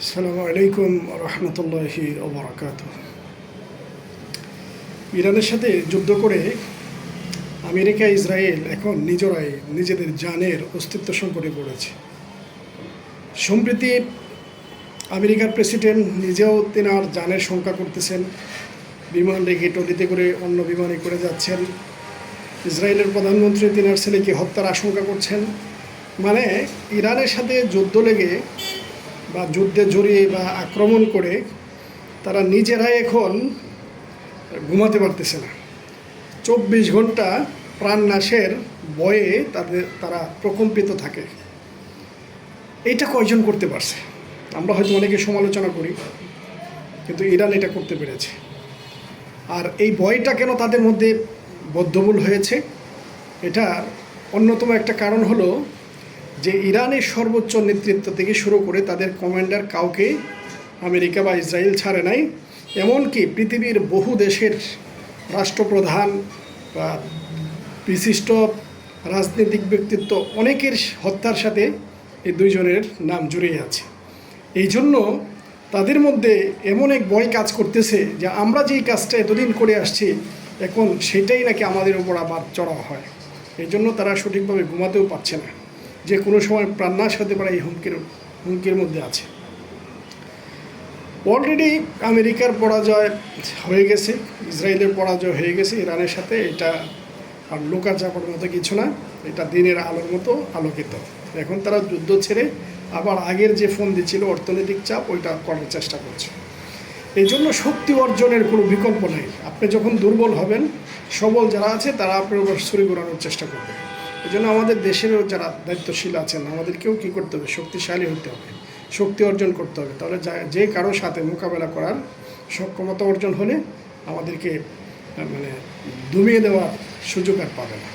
আসসালামু আলাইকুম রহমতুল্লাহি ওবরাকাতুহ। ইরানের সাথে যুদ্ধ করে আমেরিকা ইসরায়েল এখন নিজেরাই নিজেদের জানের অস্তিত্ব সংকটে পড়েছে। সম্প্রতি আমেরিকার প্রেসিডেন্ট নিজেও তেনার জানের শঙ্কা করতেছেন, বিমান রেখে টলিতে করে অন্য বিমানে করে যাচ্ছেন। ইসরায়েলের প্রধানমন্ত্রী তেনার ছেলেকে হত্যার আশঙ্কা করছেন। মানে ইরানের সাথে যুদ্ধ লেগে বা যুদ্ধে জড়িয়ে বা আক্রমণ করে তারা নিজেরাই এখন ঘুমাতে পারতেছে না। 24 ঘন্টা প্রাণনাশের ভয়ে তারা প্রকম্পিত থাকে। এইটা কয়জন করতে পারছে? আমরা হয়তো অনেকে সমালোচনা করি, কিন্তু ইরান এটা করতে পেরেছে। আর এই ভয়টা কেন তাদের মধ্যে বদ্ধমূল হয়েছে? এটার অন্যতম একটা কারণ হলো যে ইরানের সর্বোচ্চ নেতৃত্ব থেকে শুরু করে তাদের কমান্ডার কাউকে আমেরিকা বা ইসরায়েল ছাড়ে নাই। এমনকি পৃথিবীর বহু দেশের রাষ্ট্রপ্রধান বা বিশিষ্ট রাজনৈতিক ব্যক্তিত্ব অনেকের হত্যার সাথে এই দুইজনের নাম জড়িয়ে আছে। এই জন্য তাদের মধ্যে এমন এক ভয় কাজ করতেছে যে আমরা যেই কাজটা এতদিন করে আসছি এখন সেটাই নাকি আমাদের উপর আবার চড়া হয়। এই জন্য তারা সঠিকভাবে ঘুমাতেও পারছে না, যে কোনো সময় প্রাণনাশ হতে পারে এই হুমকির মধ্যে আছে। অলরেডি আমেরিকার পরাজয় হয়ে গেছে, ইসরায়েলের পরাজয় হয়ে গেছে ইরানের সাথে। এটা আর লুকা চাপার মতো কিছু না, এটা দিনের আলোর মতো আলোকিত। এখন তারা যুদ্ধ ছেড়ে আবার আগের যে ফন্দি ছিল অর্থনৈতিক চাপ, ওইটা করার চেষ্টা করছে। এই জন্য শক্তি অর্জনের কোনো বিকল্প নেই। আপনি যখন দুর্বল হবেন, সবল যারা আছে তারা আপনার উপর ছুরি ঘোরানোর চেষ্টা করবে। এই জন্য আমাদের দেশেরও যারা দায়িত্বশীল আছেন, আমাদেরকেও কী করতে হবে? শক্তিশালী হতে হবে, শক্তি অর্জন করতে হবে। তাহলে যে কারোর সাথে মোকাবেলা করার সক্ষমতা অর্জন হলে আমাদেরকে দমিয়ে দেওয়ার সুযোগ আর পাবে না।